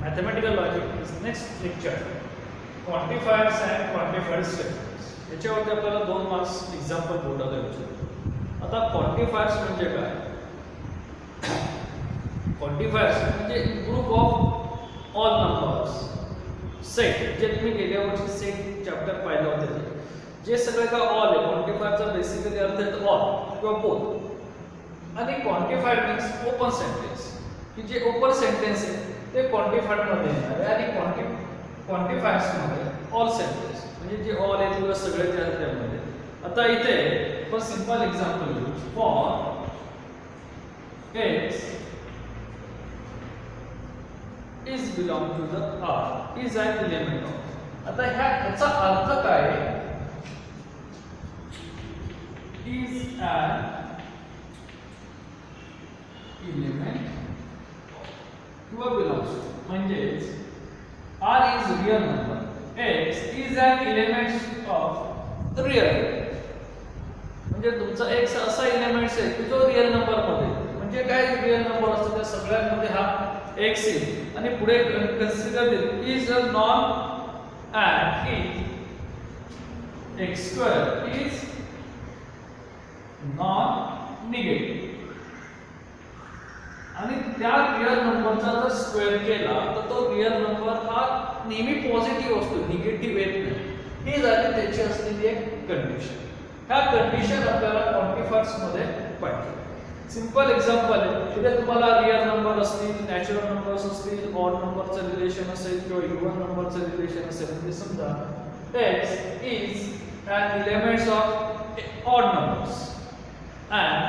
Mathematical logic is next lecture. Quantifiers and quantified statements. याच्यावरती आपल्याला 2 marks example बोर्डाला द्यायचे. आता क्वांटिफायर्स म्हणजे काय? क्वांटिफायर्स म्हणजे group of all numbers set. जे तुम्ही गेल्या वर्षी सेट चॅप्टर पाहिलं होतं, जे सगळे का ऑल आहे. क्वांटिफायरचा बेसिकली अर्थ आहे ऑल किंवा बोथ. आणि क्वांटिफाईड मीन्स ओपन सेंटेन्स, की जे ओपन सेंटेन्स आहे ते क्वांटिफाईड मध्ये येणार आहे. आणि क्वांटिफायर्स मध्ये ऑल सेंटेन्स म्हणजे जे ऑल आहे किंवा सगळे ते आहेत त्यामध्ये. आता इथे फॉर सिंपल एक्झाम्पल घेऊ. For x is belong to the R is an element of. आता ह्याचा अर्थ काय आहे? is an element किंवा belongs to. म्हणजेच R is real number, X is an element of real. म्हणजे तुमचा X असा एलिमेंट्स आहे की जो रिअल नंबर मध्ये. म्हणजे काय रिअल नंबर असतो त्या सगळ्यांमध्ये हा X आहे. आणि पुढे कन्सिडर देत is a non and X square is non negative. आणि त्या रिअल नंबरचा जर स्क्वेअर केला तर तो रिअल नंबर हा नेहमी पॉझिटिव्ह असतो, निगेटिव्ह येत नाही. ही झाली त्याची असलेली एक कंडिशन. ह्या कंडिशन आपल्याला क्वांटिफायर्स मध्ये पाहिजे. सिंपल एक्झाम्पल आहे. इथे तुम्हाला रिअल नंबर असतील, नॅचरल नंबर्स असतील, ऑड नंबरचं रिलेशन असेल किंवा इव्हन नंबरचं रिलेशन असेल. म्हणजे समजा x is an element of odd numbers and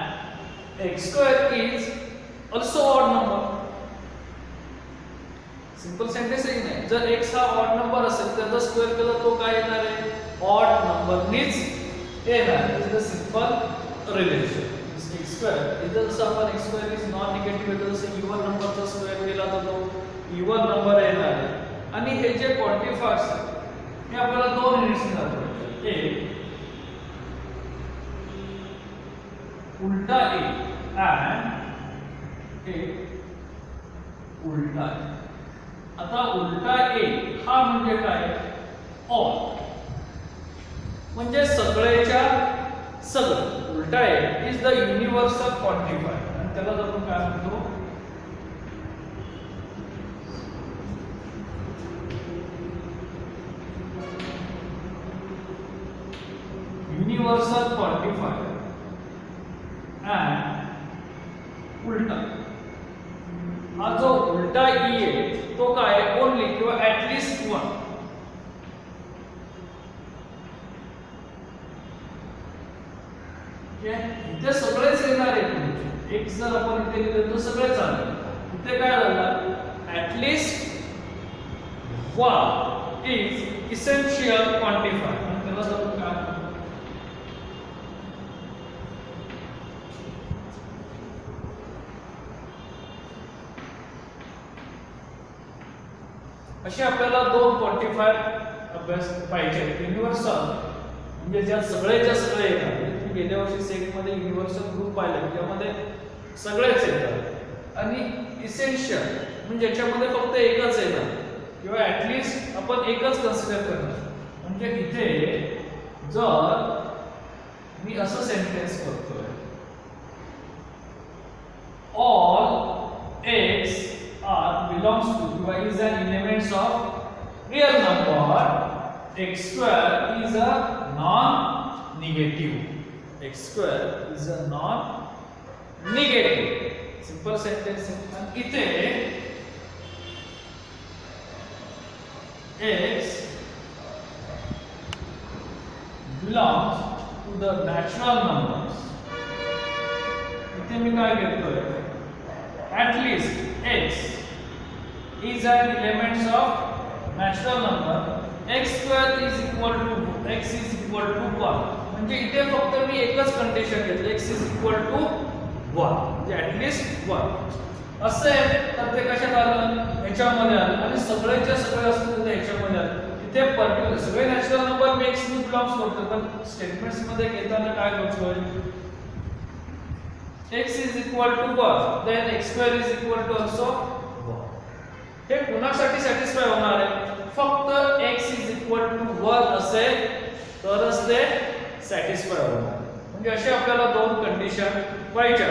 x square is also odd number. Simple sentence आहे नाही. जर x हा ऑड नंबर असेल त्याचा स्क्वेअर केला तो काय येणार आहे? ऑड नंबरनीच येणार. Is the simple relation. x square is जसं आपण x square is non negative आहे जसं इव्हन नंबरचा स्क्वेअर केला तर तो इव्हन नंबर येणार आहे. आणि हे जे क्वांटिफायर्स आहेत हे आपल्याला 2 युनिट्सने दाखवायचे. एक उलटा a and एक उलटा a. आता उलटा a हा म्हणजे काय? ऑल म्हणजे सगळेच्या सगळं. उलटा a is the universal quantifier. आणि त्याला आपण काय म्हणतो? युनिव्हर्सल क्वांटिफायर and उलटा. हा जो उलटा ई आहे तो काय? ओनली किंवा ऍटलीस्ट वन. इथे सगळेच येणार आहेत. एक जर आपण इथे लिहिलं तर सगळेच आले. इथे काय झालं? At least one is essential quantifier. आणि त्याला आपण काय म्हणतो? असे आपल्याला 2 क्वांटिफायर अभ्यास पाहिजे. युनिव्हर्सल म्हणजे ज्यात सगळेच्या सगळे येतात. तुम्ही गेल्या वर्षी सेट मध्ये युनिव्हर्सल ग्रुप पाहिला ज्यामध्ये सगळेच येतात. आणि इसेन्शियल म्हणजे ज्याच्यामध्ये फक्त एकच येणार किंवा ऍटलीस्ट आपण एकच कन्सिडर करणार. म्हणजे इथे जर मी असं सेंटेन्स करतोय ऑल एक्स belongs to किंवा is an element of real number, x square is a non-negative. x square is a non-negative. Simple sentence. आणि इथे x belongs to the natural numbers. इथे मी काय घेतोय? At least x is an element of natural number. x square is equal to x is equal to 1. म्हणजे इथे फक्त मी एकच condition घेतली. x is equal to 1 म्हणजे at least 1. असेल तर ते कशात आलं? ह्याच्यामध्ये आलं. आणि सगळेच्या सगळे असतील तर ह्याच्यामध्ये आलं. इथे पर्टिक्युलर सगळे नॅचरल नंबर मी x नी बिलॉंग्स करतो. पण स्टेटमेंट्स मध्ये घेताना काय करतोय? x is equal to 1 then x square is equal to also 1. हे पुन्हा साठी सॅटिस्फाय होणार आहे. फक्त x इज इक्वल टू 1 असेल तरच ते सॅटिस्फाय होणार. म्हणजे असे आपल्याला दोन कंडिशन पाहिजे.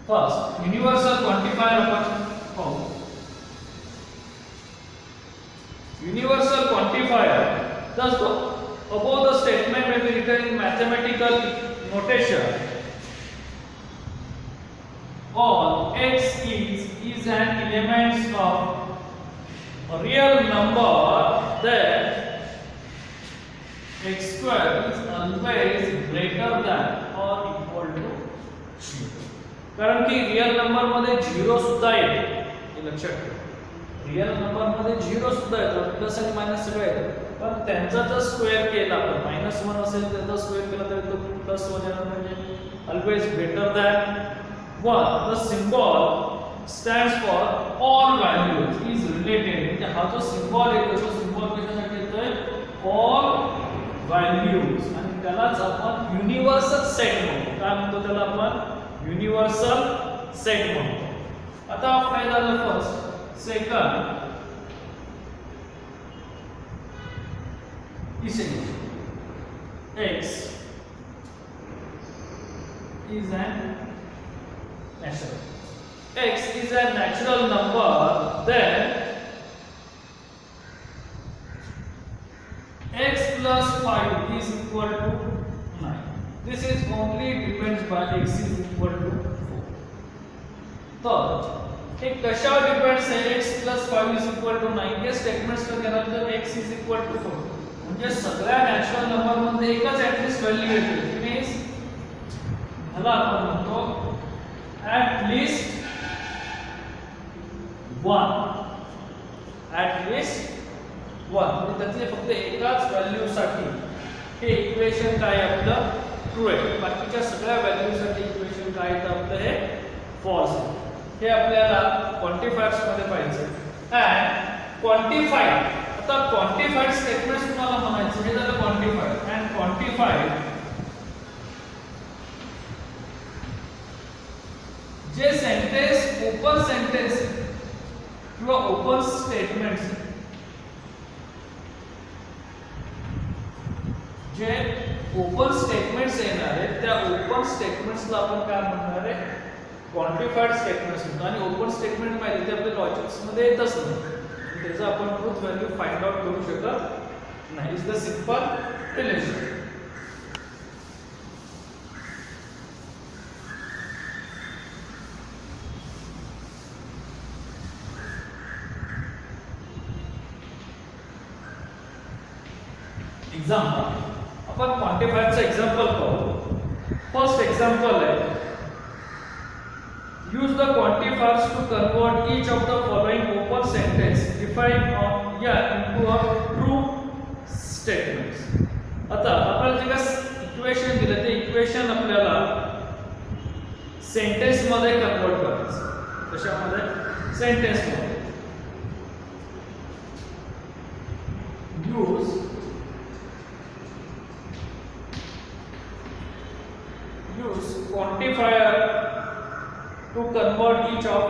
फर्स्ट युनिव्हर्सल क्वांटिफायर आपण पाहू. Universal quantifier, thus above the statement may be written in mathematical notation. All x is an element of a real number, then x square is always greater than or equal to 0. कारण की real number मध्ये 0 सुद्धा येते, हे लक्षात ठेवा. Real number मध्ये 0 सुद्धा येतो, प्लस आणि मायनस सगळं येतं. पण त्यांचा जर स्क्वेअर केला आपण -1 असेल त्याचा स्क्वेअर केला तर तो +1 येणार. म्हणजे always greater than 1. The symbol stands for all values is related. म्हणजे हा जो सिम्बॉल येतो तो सिम्बॉल कशासाठी येतोय? All values. आणि त्यालाच आपण युनिव्हर्सल सेट म्हणतो. काय म्हणतो त्याला आपण? युनिव्हर्सल सेट म्हणतो. आता काय झालं? First. Second, x is a natural. X is a natural number, then x plus 5 is equal to 9. This is only depends by x is equal to 4. Third, हे कशावर डिपेंड्स आहे? x plus 5 is equal to 9. हे statements ला केल्यानंतर x is equal to 4 म्हणजे सगळ्या natural number मध्ये एकच ऍटलीस्ट व्हॅल्यू येते. मीन्स ह्याला आपण म्हणतो ऍटलीस्ट 1. ऍटलीस्ट 1 म्हणजे त्यातले फक्त एकाच व्हॅल्यू साठी हे इक्वेशन काय आपलं ट्रू आहे. बाकीच्या सगळ्या व्हॅल्यू साठी इक्वेशन काय आहे आपलं हे फॉल्स आहे. हे आपल्याला क्वांटिफायर्स मध्ये पाहिजे. अँड क्वांटिफाईड, आता क्वांटिफाईड स्टेटमेंट्स तुम्हाला म्हणायचे. हे झालं क्वांटिफाईड. अँड क्वांटिफाईड जे सेंटेन्स ओपन सेंटेन्स किंवा ओपन स्टेटमेंट्स जे ओपन स्टेटमेंट्स येणार आहेत त्या ओपन स्टेटमेंट्सला आपण काय म्हणणार आहे? क्वांटिफाईड स्टेटमेंट्स म्हणतो. आणि ओपन स्टेटमेंट माहिती ते आपल्या लॉजिक्स मध्ये येतच नाही. त्याचं आपण ट्रूथ व्हॅल्यू फाइंड आउट करू शकत नाही. Is the simple relation. Example, आपण क्वांटिफायरचं एक्झाम्पल पाहू. फर्स्ट एक्झाम्पल आहे, use the quantifiers to convert each of the following open sentence defined on into a true statements. आता आपल्याला जे काही इक्वेशन दिले ते इक्वेशन आपल्याला सेंटेन्स मध्ये कन्वर्ट करायचं. कशामध्ये? सेंटेन्स मध्ये. use quantifier to convert each of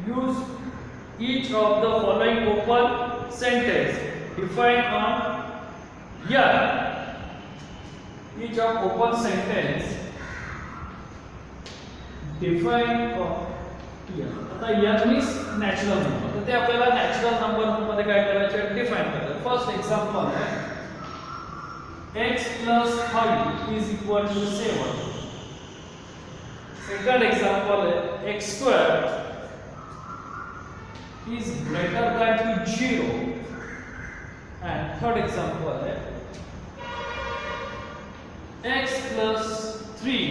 use each of the following open sentence defined on here. Each of open sentence defined on here. आता here means natural number. तर ते आपल्याला natural number मध्ये काय करायचे? डिफाइन करायचे. First example आहे x plus 5 is equal to 7. Second example है x square is greater than to 0. And third example है x plus 3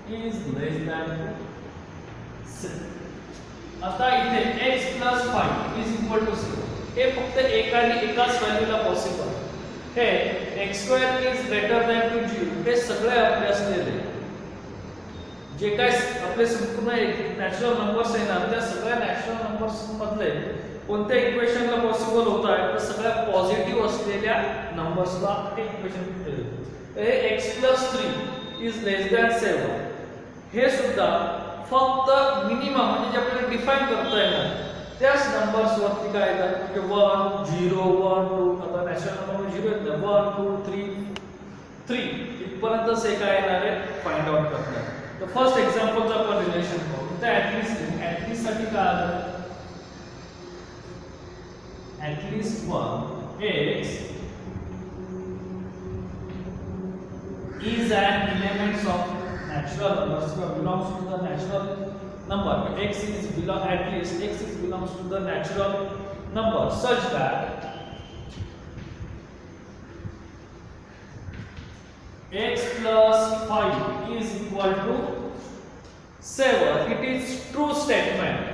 is less than to 6. आता इथे x plus 5 is equal to 0. हे फक्त एकाच व्हॅल्यूला पॉसिबल हे x square is greater than to 0 हे सगळे आपले असलेले जे काय आपले संपूर्ण नॅचरल नंबर्स येणार त्या सगळ्या नॅचरल नंबर्स मधले कोणत्या इक्वेशनला पॉसिबल होत आहे तर सगळ्या पॉझिटिव्ह असलेल्या नंबर्सला हे इक्वेशन हे x + 3 इज लेस दॅन 7 हे सुद्धा फक्त मिनिमम म्हणजे जे आपल्याला डिफाइन करता येणार त्याच नंबर्स वरती काय येतात म्हणजे 1 0 1 2 आता नॅचरल नंबर 0 येतात 1 2 3 इथपर्यंत हे काय येणार आहे फाइंड आउट करणार. तर फर्स्ट एक्झाम्पलचं आपण रिलेशन पाहू. तर ऍटलीस्ट साठी काय आलं at least one x is an element of natural numbers or belongs to the natural number. X is belongs to the natural number such that x plus 5 is equal to 7. It is true statement.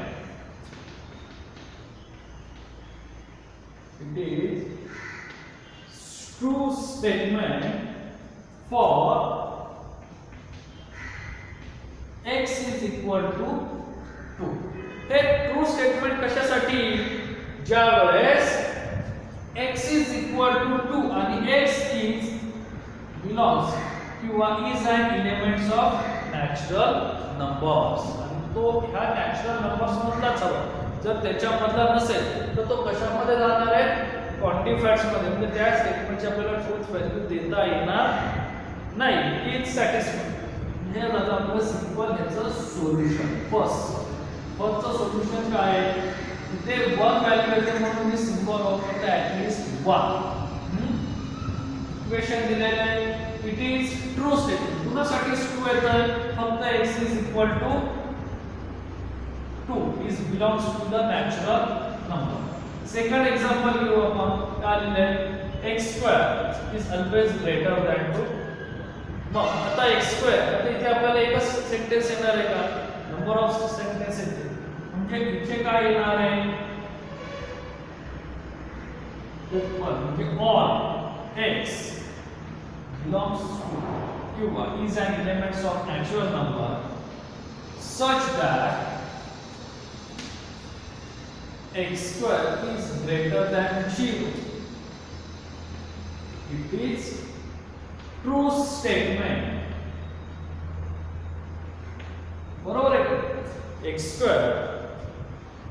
It is true statement for x is equal to 2. हे true statement कशासाठी ज्या वेळेस x is equal to 2 आणि x is belongs किंवा is an elements of natural numbers आणि तो ह्या natural numbers मधलाच हवा. जर त्याच्यामधला नसेल तर तो कशामध्ये जाणार आहे क्वांटिफायर्स मध्ये म्हणजे त्या स्टेटमेंटची आपल्याला ट्रूथ व्हॅल्यू देता येणार नाही. इज सॅटिस्फाइड हे झालं आपलं सिंपल ह्याचं सोल्युशन. फर्स्टचं सोल्युशन काय आहे ते 1 व्हॅल्यू येते म्हणून मी सिंबल वापरतो ऍटलीस्ट 1. इक्वेशन दिलेलं आहे इट इज ट्रू स्टेटमेंट कुणासाठी ट्रू येतं फक्त x is equal to 2 is belongs to the natural number. Second example घेऊ आपण काय लिहिले x² is always greater than 2. मग आता x² आता इथे आपल्याला एकच सेंटेन्स येणार आहे का नंबर ऑफ सेंटेन्स येते म्हणजे इथे काय येणार आहे ओपन म्हणजे all x belongs to किंवा is an element of natural number such that x² is greater than 0. It is true statement. बरोबर आहे x²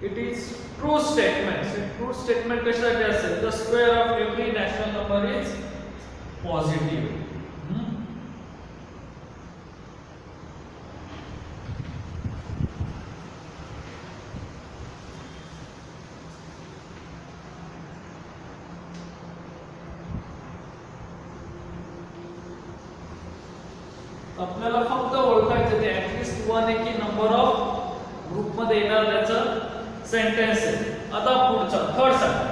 it is true statement. So true statement कशासाठी असेल the square of every natural number is positive. आपल्याला फक्त ओळखायचं ते at least 1 आहे की नंबर ऑफ ग्रुप मध्ये येणार त्याचं सेंटेन्स आहे. आता पुढचा थर्ड साठी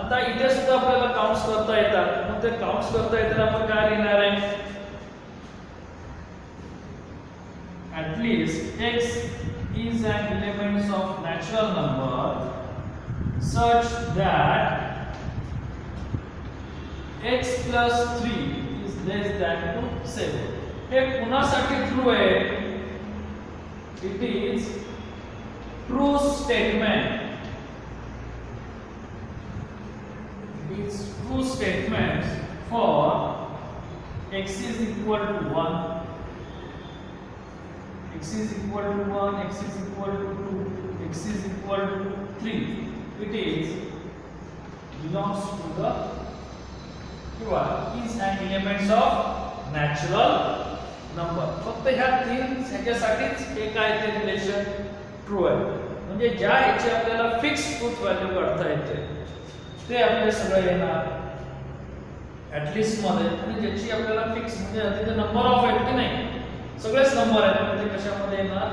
आता इथे सुद्धा आपल्याला काउंट्स करता येतात. मग ते काउंट्स करता येताना आपण काय लिहिणार आहे at least x is an element of natural number such that x plus 3 less than to 7. हे कुणासाठी ट्रू आहे it is true statement. It is true statement for x is equal to 1 x is equal to 1 x is equal to 2 x is equal to 3. It is belongs to the किंवा is an elements of natural number. फक्त ह्या तीन ह्याच्यासाठीच हे काय ते relation true आहे. म्हणजे ज्या ह्याची आपल्याला फिक्स ट्रूथ व्हॅल्यू काढता येते ते आपले सगळे येणार ऍटलीस्ट मध्ये आणि ज्याची आपल्याला फिक्स म्हणजे तिथे नंबर ऑफ आहेत की नाही सगळेच नंबर आहेत म्हणजे कशामध्ये येणार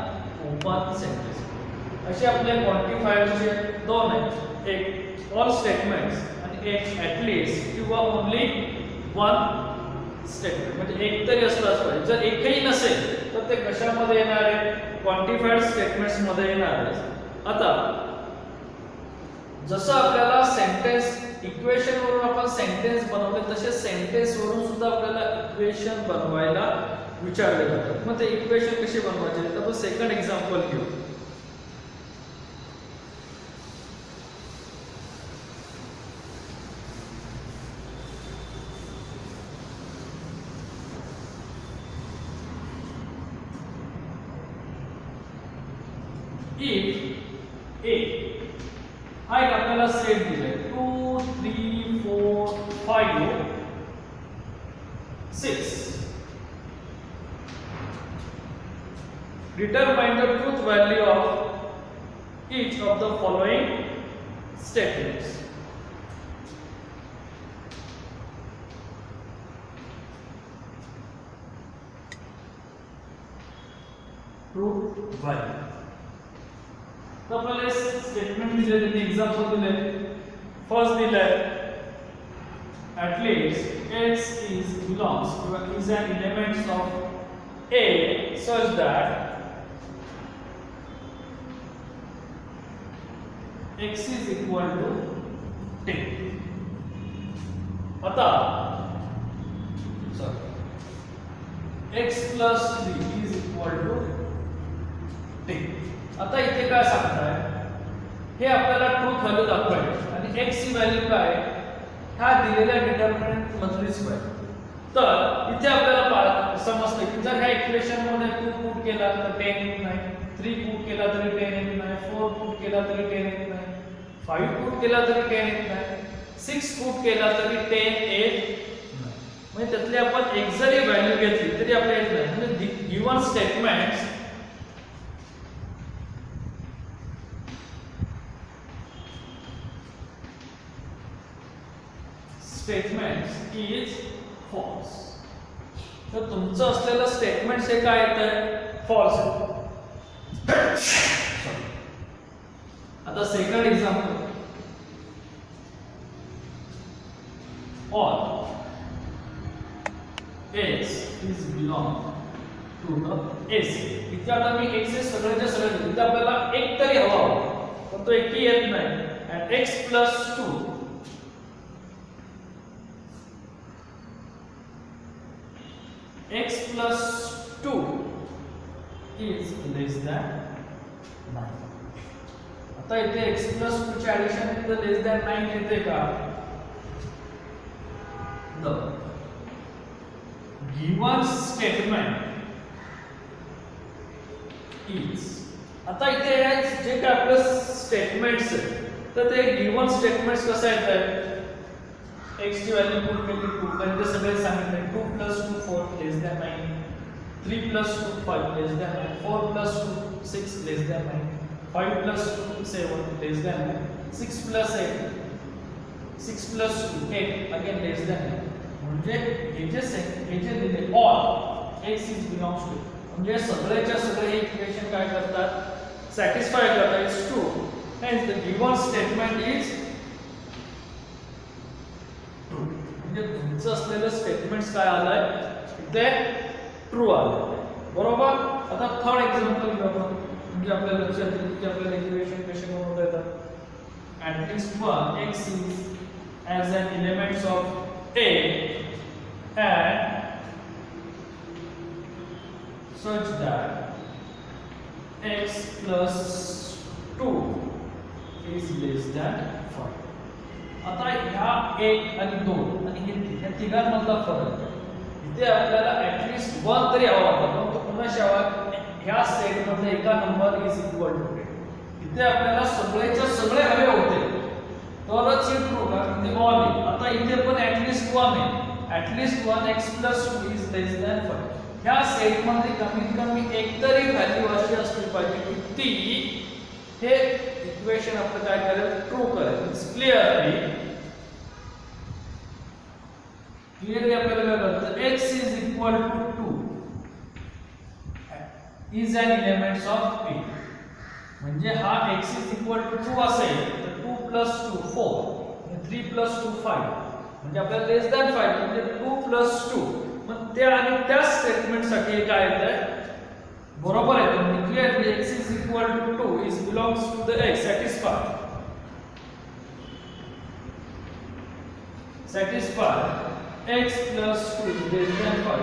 ओपन सेंटेन्स. असे आपले क्वांटिफायरचे दोन आहेत एक ऑल स्टेटमेंट्स एक ऍटलीस्ट किंवा ओनली 1 स्टेटमेंट म्हणजे एक तरी असलाच पाहिजे. जर एकही नसेल तर ते कशामध्ये येणार आहे क्वांटिफाईड स्टेटमेंट्स मध्ये येणार आहे. आता जसं आपल्याला सेंटेन्स इक्वेशन वरून आपण सेंटेन्स बनवले तसे सेंटेन्स वरून सुद्धा आपल्याला इक्वेशन बनवायला विचारले जातात. मग ते इक्वेशन कशी बनवायचे तर आपण सेकंड एक्झाम्पल घेऊ. इफ ए हा एक आपल्याला सेट दिलाय 2 3 4 5 6 determine the truth value of each of the following statements. Truth value. तो पहले स्टेटमेंट दिले त्यांनी एग्जांपल दिले फर्स्ट दिले at least x is belongs to is an element of A such that x is equal to 10. आता x plus 3 is equal to 10. आता इथे काय सांगताय हे आपल्याला ट्रूथ व्हॅल्यू दाखवायची आणि x ची व्हॅल्यू काय ह्या दिलेल्या डिटरमिनंट मधलीच व्हॅल्यू. तर इथे आपल्याला समजतं की जर ह्या इक्वेशन मध्ये 2 पुट केला तर 10 येत नाही, 3 पुट केला तरी 10 येत नाही, 4 पुट केला तरी 10 येत नाही, 5 पुट केला तरी 10 येत नाही, 6 पुट केला तरी 10 येत नाही. म्हणजे त्यातली आपण एक जरी व्हॅल्यू घेतली तरी आपल्याला येत नाही. म्हणजे गिवन स्टेटमेंट्स is false. तर तुमचं असलेलं स्टेटमेंट्स हे काय येतंय फॉल्स आहे. आता second example all x is belong to the AC. इथे आता मी x हे सगळ्याच्या सगळे इथे आपल्याला एक तरी हवा होता पण तो एकही येत नाही. and x plus 2 x plus 2 is less than 9. आता इथे x plus 2 चे ऍडिशन इथे less than 9 येते का? The given statement is. आता इथे जे काय आपले स्टेटमेंट्स आहेत तर ते गिवन स्टेटमेंट्स कसं येतात x ची व्हॅल्यू पुट केली 2 कारण ते सगळे सांगितले 2 plus 2 4 less than 9, 3 plus 2 5 less than 9, 4 plus 2 6 less than 9, 5 plus 2 7 less than 9, 6 plus 8 6 plus 2 8 again less than 9. म्हणजे हे जे दिले all x is belongs to म्हणजे सगळेच्या सगळे हे इक्वेशन काय करतात सॅटिस्फाय करतात. It's true. hence the given statement is तुमचं असलेलं स्टेटमेंट्स काय आलंय ते ट्रू आलंय बरोबर. आता थर्ड एक्झाम्पल घेऊ आपण म्हणजे आपल्या लक्षात येईल की आपल्याला इक्वेशन कसे बनवता येतात. at least one x is as an elements of A and such that x plus 2 is less than 5. आता ह्या 1 आणि 2 आणि ह्या तिघांमधला फरक इथे आपल्याला ऍटलीस्ट 1 तरी हवा होता पण तो कुणाशी हवा ह्या सेट मध्ये एका नंबर इज इक्वल टू 8. इथे आपल्याला सगळेच्या सगळे हवे होते तरच हे ट्रू कारण ते ऑल आहे. आता इथे पण ऍटलीस्ट 1 आहे. At least 1 x plus 2 is less than 5. ह्या सेट मध्ये कमीत कमी एक तरी व्हॅल्यू अशी असली पाहिजे की ती हे इक्वेशन आपण काय करेल ट्रू करेल. इट्स क्लिअरली आपल्याला काय कळतं x is equal to 2 is an elements of P. म्हणजे हा x is equal to 2 असेल तर 2 plus 2 4 आणि 3 plus 2 5 म्हणजे आपल्याला लेस दॅन 5 म्हणजे 2 plus 2 मग त्या आणि त्या स्टेटमेंट साठी काय येतं बरोबर आहे. म्हणजे clearly x is equal to 2 is belongs to the x satisfy x plus 2 is less than 5.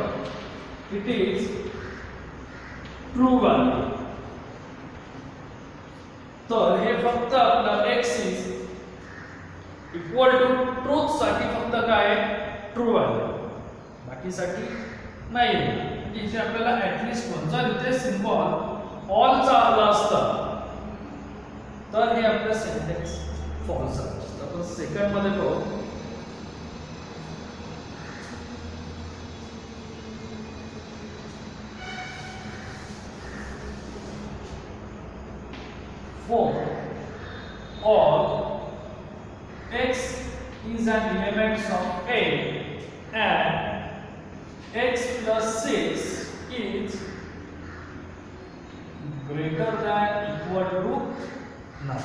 It is true value. तर हे फक्त आपला x is equal to truth साठी फक्त काय ट्रू व्हॅल्यू बाकीसाठी नाही. म्हणजे इथे आपल्याला ऍटलीस्ट कोणता इथे सिम्बॉल ऑल चा आला असता आपल्याला सेंटेन्स फॉल्स आहे. तर आपण सेकंड मध्ये पाहू. For all x is an element of A and x plus 6 is greater than equal to 9.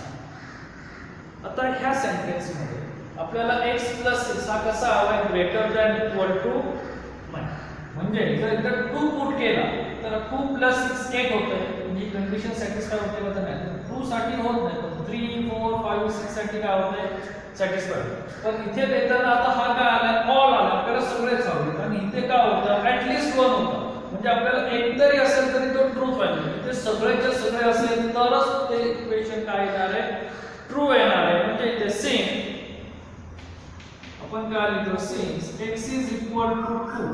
आता ह्या सेंटेन्स मध्ये आपल्याला x plus 6 हा कसा हवाय ग्रेटर दॅन इक्वल टू 9. म्हणजे जर इथं 2 पुट केला तर 2 plus 6 8 होतंय. म्हणजे कंडिशन सॅटिस्फाय होते का नाही. 2 साठी होत नाही पण 3 4 5 6 साठी काय होतंय सॅटिस्फाय. पण इथे देताना आता हा काय आला ऑल आला आपल्याला सगळेच हवे आणि इथे काय होतं ऍटलीस्ट 1 होतं. म्हणजे आपल्याला एक तरी असेल तरी तो ट्रू पाहिजे. इथे सगळेच्या सगळे असेल तरच ते इक्वेशन काय येणार आहे ट्रू येणार आहे. म्हणजे इथे सिंस आपण काय लिहितो since x is equal to 2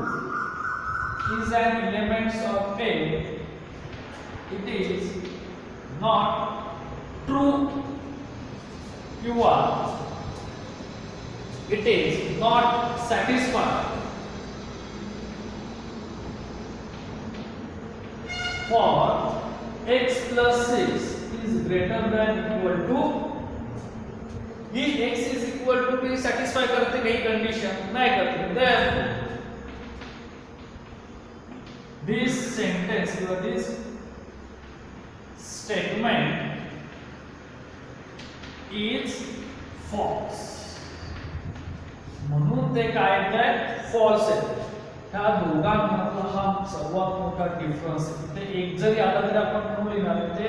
is an element of A, it is not true किंवा it is not satisfied for x plus 6 is greater than equal to. He x is equal to be satisfy करते काही condition नाही करते. Therefore this sentence or this statement is false. म्हणून ते काय आहे false आहे. ह्या दोघांमधला हा सर्वात मोठा डिफरन्स आहे. ते एक जरी आला तरी आपण म्हणू लिहिणार ते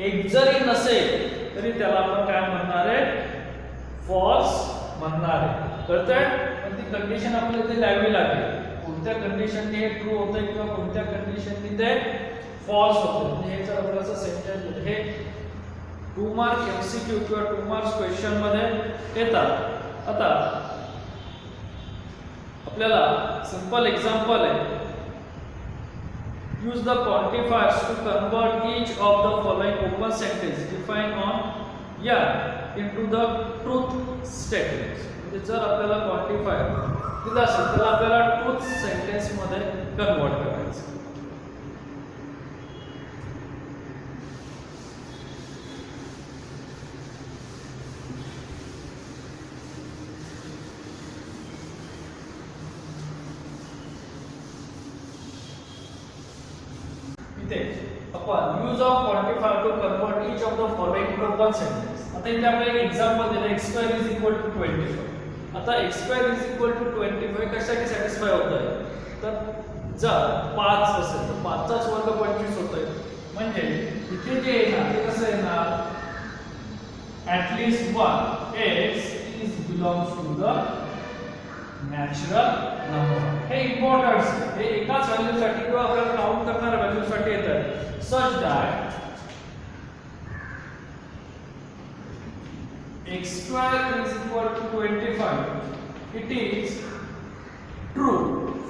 एक जरी नसेल तरी त्याला आपण काय म्हणणार आहे फॉल्स म्हणणार आहे. कळतंय. पण ती कंडिशन आपल्याला इथे द्यावी लागेल. कोणत्या कंडिशनने हे ट्रू होतंय किंवा कोणत्या कंडिशनने ते फॉल्स होतंय. म्हणजे हे जर आपल्याला सेंटेन्स हे 2 मार्क एमसीक्यू किंवा 2 मार्क्स क्वेश्चन मध्ये येतात. आता आपल्याला सिंपल एग्जांपल आहे. Use the quantifiers to convert each of the following open sentence define on या इनटू द ट्रूथ स्टेटमेंट्स. म्हणजे जर आपल्याला क्वांटिफायर दिला असेल तर आपल्याला ट्रूथ सेंटेन्स मध्ये कन्वर्ट करायचं. इथे आपण use of quantifier to convert each of the following open sentence. आता इथे आपल्याला एक एक्झाम्पल दिलं x² is equal to 25. आता x² is equal to 25 कशासाठी सॅटिस्फाय होत आहे तर जर 5 असेल तर 5 चा वर्ग 25 होतोय. म्हणजे इथे जे येणार ते कसं येणार at least 1 x is belongs to the natural number. हे इम्पॉर्टंट आहे. हे एकाच व्हॅल्यू साठी किंवा आपल्याला काउंट करणाऱ्या व्हॅल्यू साठी येतात. such that x² is equal to 25. It is true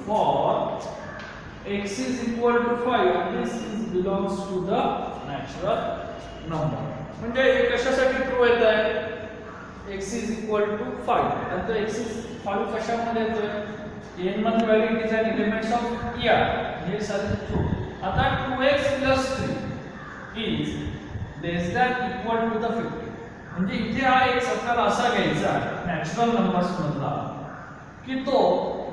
for x is equal to 5 and this is belongs to the natural number. म्हणजे हे कशासाठी ट्रू येत आहे x is equal to 5 आणि तो x is 5 कशामध्ये येतोय n मध्ये value is an elements of r. हे सारे ट्रू. आता 2x plus 3 is less than equal to the 50. म्हणजे इथे हा एक आपल्याला असा घ्यायचा नॅचरल नंबर्स मधला की तो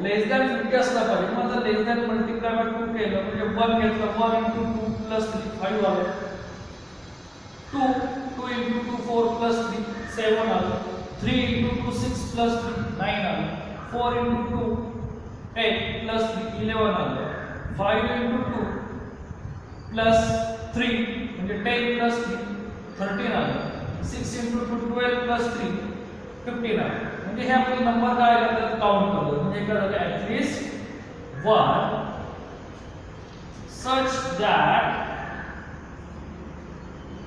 लेस दॅन 50 असला पाहिजे. मग आता लेस दॅन मल्टिप्लाय बाय 2 केलं म्हणजे 1 घेतलं 1 into 2 plus 3 5 आलं. 2 2 into 2 4 plus 3 7 आलं. 3 into 2 6 plus 3 9 आलं. 4 into 2 8 plus 3 11 आलं. 5 into 2 plus 3 म्हणजे 10 plus 3 13 आलं. 6 into 2 12 plus 3 15 आलं. म्हणजे हे आपले नंबर काय करतात काउंट करतो. म्हणजे काय झालं at least 1 such that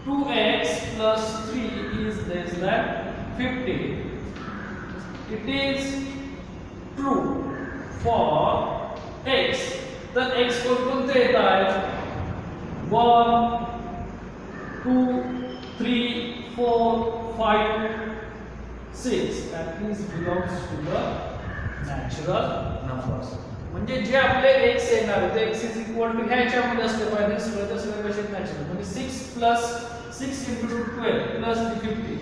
2x plus 3 is less than 50. It is true for x. तर x कोणते येत आहेत 1 2 3, 4, 5, 6 at least belongs to the natural numbers. म्हणजे जे आपले x येणार ते x is equal to ह्याच्यामध्ये असले पाहिजे सगळे सगळे कसे नॅचरल म्हणजे 6 plus 6 into 12 plus 50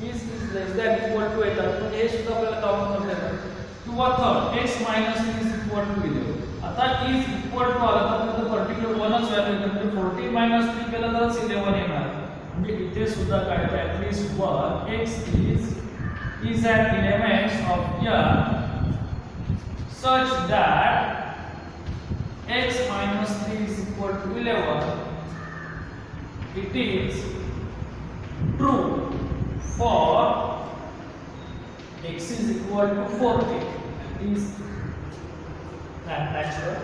is less than equal to येतात म्हणजे हे सुद्धा आपल्याला काउंट करता येतं किंवा third x minus 3 is equal to 11 आता is equal to आला तर त्याचं पर्टिक्युलर 1च व्हॅल्यू येते म्हणजे 14 minus 3 केलं तरच 11 येणार म्हणजे इथे सुद्धा काय आहे at least 1 x is an element of n such that x minus 3 is equal to 11. It is true for x is equal to 40. It is that natural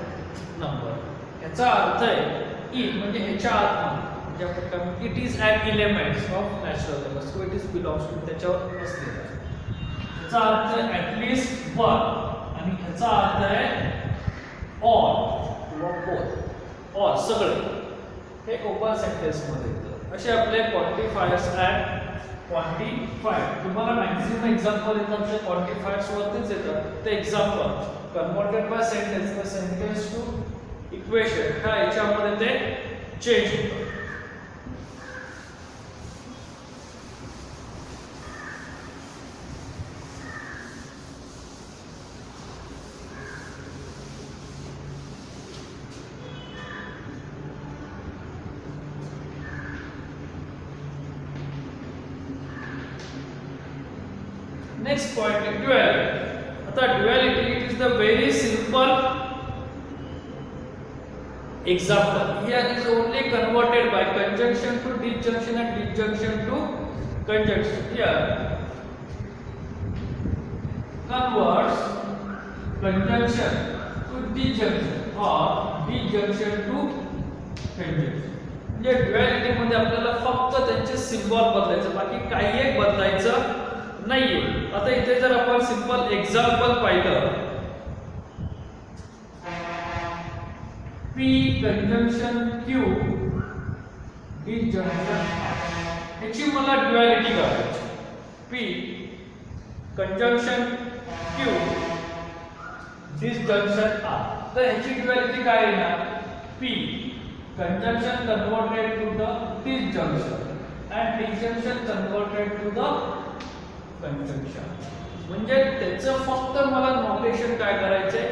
number. याचा अर्थ आहे e म्हणजे ह्याच्या आत म्हणजे आपण काय it is an element of natural numbers. So it is belongs to त्याच्यावर असलेला आहे. याचा अर्थ आहे at least 1 आणि ह्याचा अर्थ आहे all किंवा both all सगळे हे ओपन सेंटेन्स मध्ये येतात असे आपले क्वांटिफायर्स अँड क्वांटिफाईड तुम्हाला मॅक्सिमम एक्झाम्पल येतात ते क्वांटिफायर्स वरतीच येतात ते example converted by sentence the sentence to equation ह्या याच्यामध्ये ते चेंज होतात Next point is duality. आता duality it is the very simple example. Here is only converted by conjunction to disjunction and disjunction to conjunction. Here converts conjunction to disjunction or disjunction to conjunction. म्हणजे duality मध्ये आपल्याला फक्त त्यांचे symbol बदलायचं बाकी काही एक बदलायचं नाहीये आता इथे जर आपण सिंपल एक्झाम्पल पाहिलं P कंजंक्शन Q डिसजंक्शन ह्याची मला ड्युअलिटी काढायची P conjunction Q disjunction R तर ह्याची ड्युअलिटी काय येणार P conjunction converted to the disjunction and disjunction converted to the conjunction म्हणजे त्याचं फक्त मला नोटेशन काय करायचंय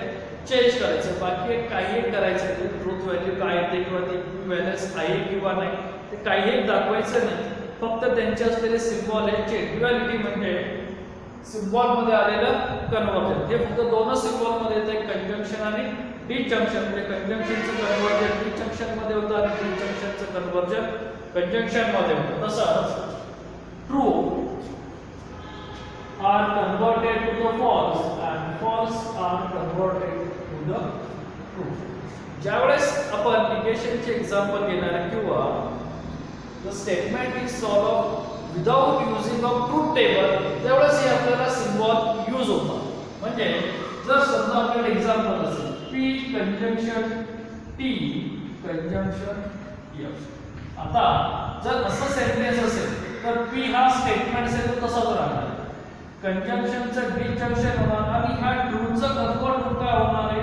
चेंज करायचं बाकी काही एक करायचं आहे ट्रूथ व्हॅल्यू काय येते किंवा ते इक्विव्हॅलन्स आहे किंवा नाही ते काही एक दाखवायचं नाही फक्त त्यांचे असलेले सिम्बॉल आहे ड्युअलिटी म्हणजे सिम्बॉल मध्ये आलेलं कन्वर्जन हे फक्त दोनच सिम्बॉल मध्ये येते कंजंक्शन आणि डिसजंक्शन म्हणजे कंजंक्शनचं कन्वर्जन डिसजंक्शन मध्ये होतं आणि डिसजंक्शनचं कन्वर्जन कंजंक्शन मध्ये होतं तसंच true are converted to the false and false are converted to the true. ज्यावेळेस आपण निगेशनचे एक्झाम्पल घेणार किंवा the statement is solved without using of truth table त्यावेळेस हे आपल्याला सिम्बॉल यूज होतात म्हणजे जर समजा आपल्याला एक्झाम्पल असेल P conjunction T conjunction F आता जर असं सेंटेन्स असेल तर P हा स्टेटमेंट असेल तर तसाच राहणार कंजंक्शनचं डिसजंक्शन होणार आणि ह्या ट्रूचं कन्वर्ट होऊन काय होणार आहे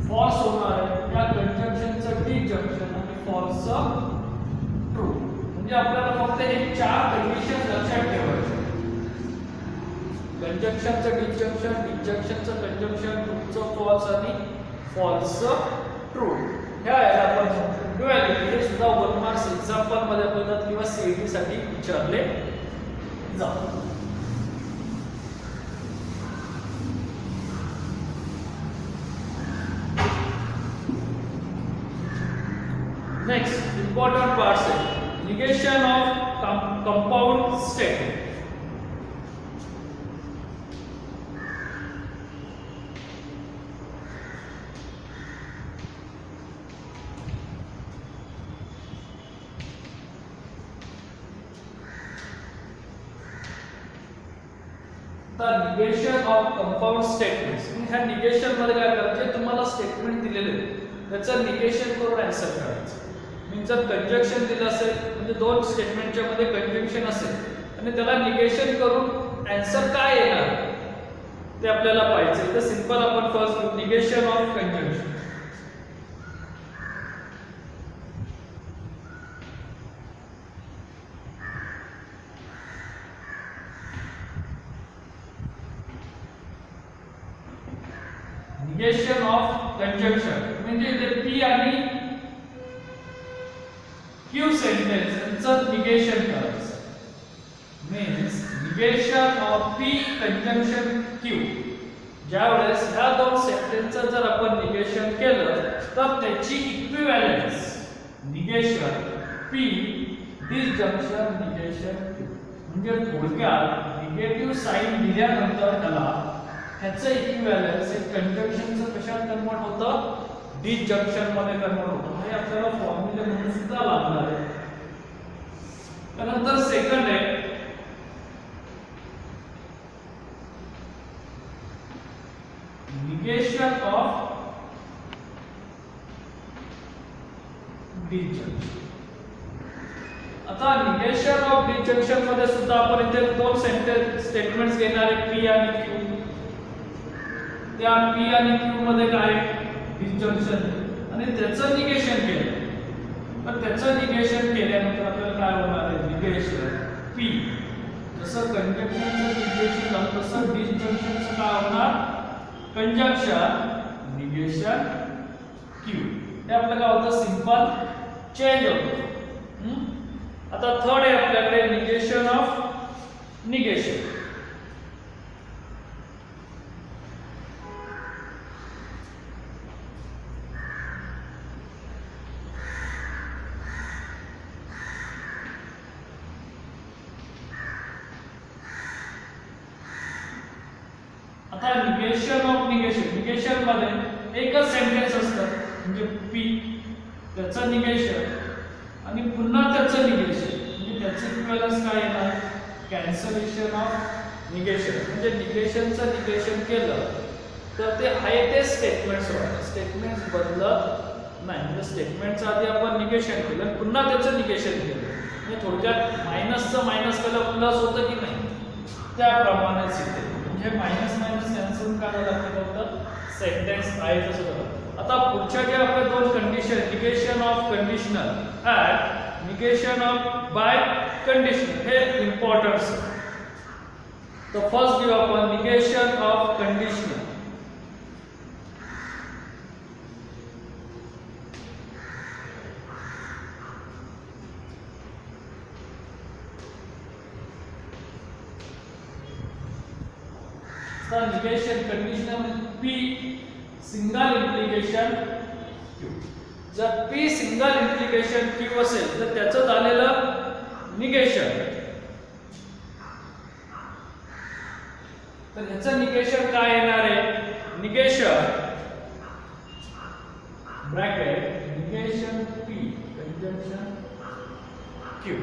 फॉल्स होणार आहे या कंजंक्शनचं डिसजंक्शन आणि फॉल्सचं ट्रू म्हणजे आपल्याला फक्त हे चार कंडिशन लक्षात ठेवायचे कंजंक्शनचं डिसजंक्शन डिसजंक्शनचं कंजंक्शन ट्रूचं फॉल्स आणि फॉल्सचं ट्रू ह्या याला आपण ड्युअलिटी हे सुद्धा 1 मार्क्स एक्झाम्पल मध्ये आपल्याला किंवा सीईटी साठी विचारले जातात Next, important parts negation of compound statement. The negation of compound statements. ह्या निगेशन मध्ये काय करायचे तुम्हाला स्टेटमेंट दिलेले त्याचं निगेशन करून आन्सर करायचं जर कंजक्शन दिलं असेल म्हणजे दोन स्टेटमेंटच्या मध्ये कंजक्शन असेल आणि त्याला निगेशन करून आन्सर काय येणार ते आपल्याला पाहिजे. तर सिंपल आपण first negation of conjunction. Negation of conjunction म्हणजे इथे पी आणि क्यू सेंटेन्स यांचं निगेशन करायचं. Means negation of P conjunction Q. ज्यावेळेस ह्या दोन सेंटेन्सचं जर आपण निगेशन केलं तर त्याची equivalence negation P disjunction negation Q. म्हणजे थोडक्यात निगेटिव्ह साइन दिल्यानंतर त्याला ह्याचं इक्विव्हॅलन्स हे कंजक्शनचं कशात कन्वर्ट होतं, डिसजंक्शन मध्ये कन्वर्ट होतं. हे आपल्याला फॉर्म्युला म्हणून सुद्धा लागणार आहे. त्यानंतर सेकंड आहे निगेशन ऑफ डिसजंक्शन. आता निगेशन ऑफ डिसजंक्शन मध्ये सुद्धा आपण इथे दोन सेंटेन्स स्टेटमेंट्स घेणार आहे पी आणि क्यू. त्या पी आणि क्यू मध्ये काय डिसजंक्शन आणि त्याचं निगेशन केलं. तर त्याचं निगेशन केल्यानंतर आपल्याला काय होणार आहे निगेशन पी. जसं कंजक्शनचं निगेशन झालं तसं डिसजंक्शनचं काय होणार कंजक्शन निगेशन क्यू. हे आपलं काय होतं सिंपल चेंज होतं. आता थर्ड आहे आपल्याकडे निगेशन ऑफ निगेशन. आता निगेशन ऑफ निगेशन. निगेशन मध्ये एकच सेंटेन्स असतं म्हणजे पी त्याचं निगेशन आणि पुन्हा त्याचं निगेशन म्हणजे त्याचे इक्विव्हॅलन्स काय येणार कॅन्सलेशन ऑफ निगेशन. म्हणजे निगेशनचं निगेशन केलं तर ते आहे ते स्टेटमेंट्स होणार. स्टेटमेंट्स बदलत नाही. म्हणजे स्टेटमेंटचं आधी आपण निगेशन केलं आणि पुन्हा त्याचं निगेशन केलं म्हणजे थोडक्यात मायनसचं मायनस केलं प्लस होतं की नाही त्याप्रमाणेच इथे म्हणजे मायनस मायनस कॅन्सल करायला लागतं सेंटेन्स आहे तसं झालं. आता पुढच्या जे आपले दोन कंडिशन निगेशन ऑफ कंडिशनल आणि निगेशन ऑफ बाय कंडिशनल हे इम्पॉर्टंट. तर फर्स्ट घेऊ आपण negation of conditional. Negation conditional P single implication Q. जर पी सिंगल इम्प्लिकेशन क्यू असेल तर त्याचं झालेलं निगेशन. तर ह्याचं निगेशन काय येणार आहे negation bracket negation P conjunction Q.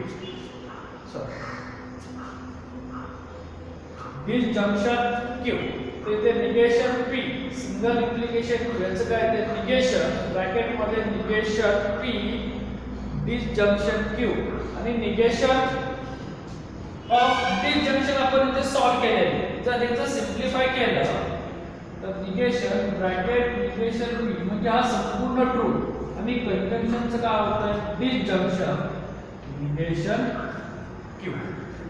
Disjunction Q. ते negation P single implication Q याचं काय ते निगेशन ब्रॅकेट मध्ये निगेशन पी डिसजंक्शन क्यू आणि निगेशन ऑफ डिसजंक्शन आपण इथे सॉल्व केलेले. जर याचं सिम्प्लिफाय केलं तर निगेशन ब्रॅकेट निगेशन पी म्हणजे हा संपूर्ण ट्रू आणि कंजंक्शनचं काय होतं डिसजंक्शन निगेशन क्यू.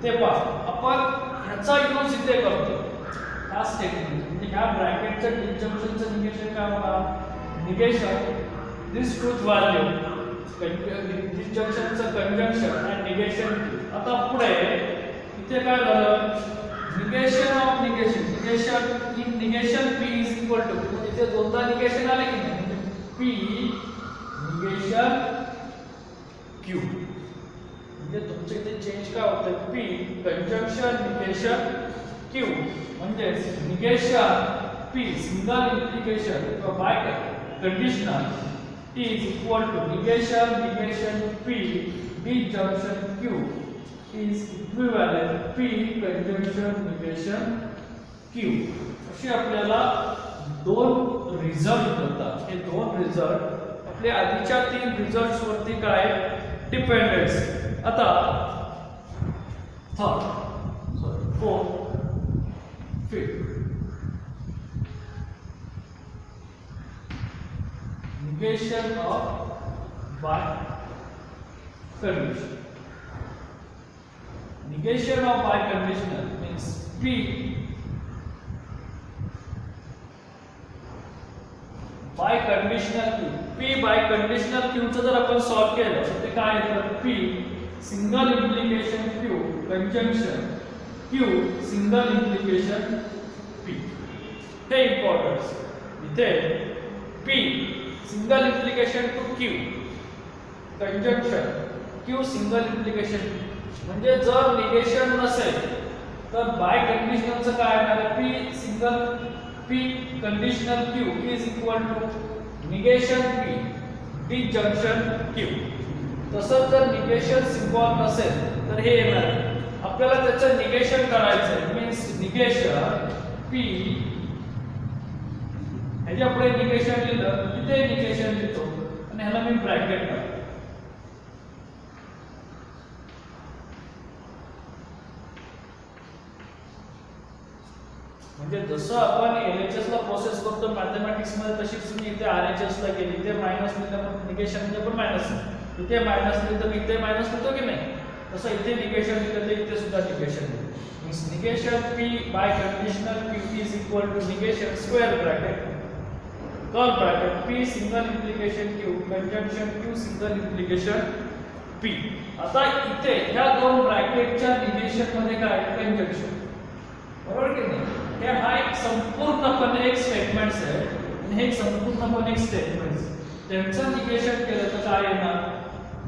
ते पहा आपण ह्याचा यूज इथे करतो हा स्टेटमेंट म्हणजे ह्या ब्रॅकेटच्या डिसजंक्शनचं निगेशन काय होणार निगेशन दिस ट्रूथ व्हॅल्यू डिसजंक्शनचं कंजंक्शन आणि निगेशन. आता पुढे इथे काय झालं negation of negation. Negation negation P is equal to इथे दोनदा निगेशन आले की नाही पी निगेशन क्यू. म्हणजे तुमच्या इथे चेंज काय होतं पी कंजंक्शन निगेशन क्यू म्हणजे निगेशन पी सिंगल इम्प्लिकेशन किंवा biconditional is equal to negation negation P disjunction Q is equivalent P conjunction negation Q. असे आपल्याला दोन रिझल्ट मिळतात. हे दोन रिझल्ट आपल्या आधीच्या 3 रिझल्ट्स वरती काय डिपेंडन्स. आता fourth fifth negation of by condition. Negation of by conditional means P by conditional Q. P by conditional Q चं जर आपण सॉल्व केलं तर ते काय येतं P single implication Q conjunction Q single implication P. हे इम्पॉर्टन्स इथे P single implication to Q conjunction Q single implication. म्हणजे जर निगेशन नसेल तर बाय कंडिशनलचं काय येणार P single P conditional Q is equal to negation P disjunction Q. तसंच जर निगेशन सिम्बॉल नसेल तर हे येणार. आपल्याला त्याचं निगेशन करायचं आहे मीन्स निगेशन P ह्याच्या पुढे निगेशन लिहिलं तिथे निगेशन लिहितो आणि ह्याला मी ब्रॅकेट टाकतो. म्हणजे जसं आपण LHS ला प्रोसेस करतो मॅथमॅटिक्स मध्ये तशीच मी इथे RHS ला केली. इथे मायनस लिहिलं पण निगेशन मध्ये पण मायनस, इथे मायनस लिहिलं तर इथे मायनस लिहितो की नाही, तसं इथे निगेशन लिहिलं तर इथे सुद्धा निगेशन लिहितो. Means negation P biconditional Q is equal to negation square bracket curl bracket P single implication Q conjunction Q single implication P. आता इथे ह्या दोन ब्रॅकेटच्या निगेशन मध्ये काय कंजंक्शन, बरोबर की नाही. हे हा एक संपूर्णपणे एक स्टेटमेंट्स आहे आणि हे संपूर्णपणे एक स्टेटमेंट्स. त्यांचं निगेशन केलं तर काय येणार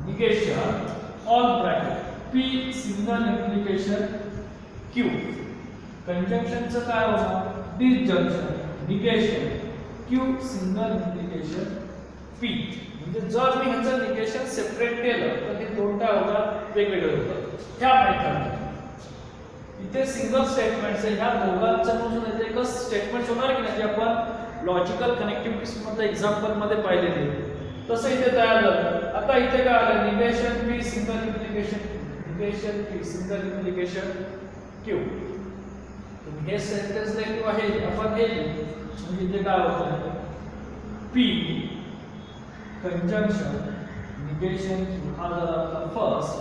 negation all bracket P single implication Q कंजंक्शनचं काय होणार disjunction negation Q single implication P. म्हणजे जर मी ह्याचं निगेशन सेपरेट केलं तर हे दोन काय होतात वेगवेगळे होतात. ह्या मेथडने इथे सिंगल स्टेटमेंट्स आहे, ह्या दोघांचं मोजून येते एकच स्टेटमेंट्स होणार की नाही जे आपण लॉजिकल कनेक्टिव्हिटीज मध्ये एक्झाम्पल मध्ये पाहिलेले तसं इथे तयार झालं. आता इथे काय आलं negation P single implication negation P single implication Q. हे सेंटेन्स नेगेटिव्ह आहे आपण हे म्हणजे इथे काय होतं P कंजंक्शन निगेशन हा झाला आपला first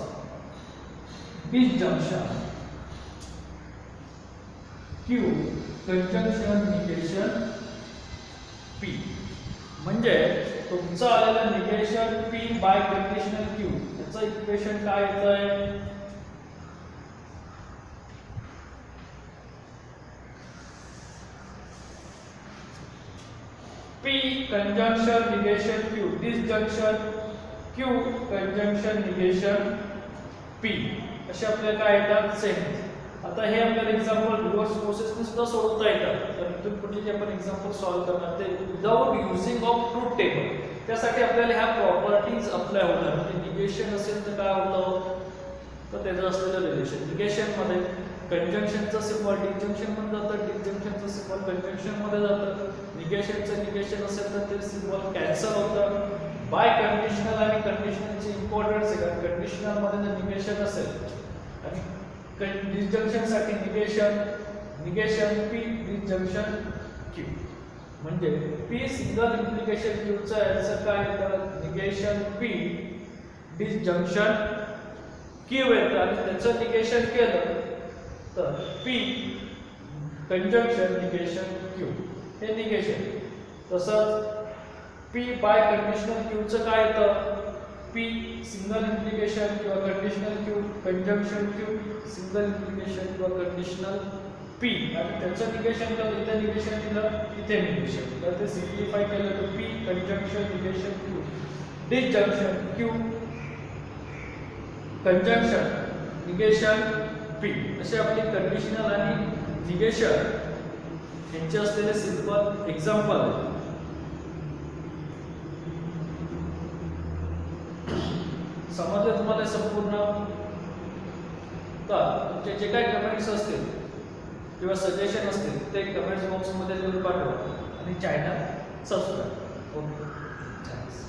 disjunction Q conjunction negation P. म्हणजे तुमचं आलेलं negation P biconditional Q याचं इक्वेशन काय येतंय P conjunction negation Q disjunction Q conjunction negation P असे आपल्याला काय येतात सेम. आता हे आपल्याला एक्झाम्पल रिव्हर्स प्रोसेसने सुद्धा सोडवता येतात. तर इथून पुढे जे आपण एक्झाम्पल सॉल्व करणार ते without using of truth table. त्यासाठी आपल्याला ह्या प्रॉपर्टीज अप्लाय होणार. म्हणजे निगेशन असेल तर काय होतं तर त्याचं असलेलं रिलेशन निगेशन मध्ये कंजंक्शनचं सिम्बॉल डिसजंक्शन मध्ये जातं, डिसजंक्शनचं सिम्बॉल कंजंक्शन मध्ये जातं, निगेशनचं निगेशन असेल तर ते सिम्बॉल कॅन्सल होतं. बाय कंडिशनल आणि कंडिशनलची इम्पॉर्टन्स आहे कारण कंडिशनल मध्ये जर निगेशन असेल आणि डिसजंक्शन साठी निगेशन P डिसजंक्शन Q. म्हणजे P सिंगल इम्प्लिकेशन Q चा आन्सर काय येतं निगेशन P डिसजंक्शन Q येतं आणि त्याचं निगेशन केलं तर P कंजंक्शन निगेशन Q हे निगेशन. तसंच P बाय कंडिशनल Q चं काय येतं P सिंगल इम्प्लिकेशन किंवा conditional Q conjunction Q single implication किंवा कंडिशनल P आणि त्याचं निगेशन केलं इथे निगेशन दिलं इथे निगेशन तर ते सिम्प्लिफाय केलं तर P conjunction negation Q disjunction Q conjunction negation P असे आपले कंडिशनल आणि निगेशन यांचे असलेले सिंपल एक्झाम्पल आहे. समजलं तुम्हाला संपूर्ण. तर तुमचे जे काही कमेंट्स असतील किंवा सजेशन असतील ते कमेंट्स बॉक्स मध्ये लिहून पाठवा आणि चॅनल सबस्क्राईब. Okay thanks.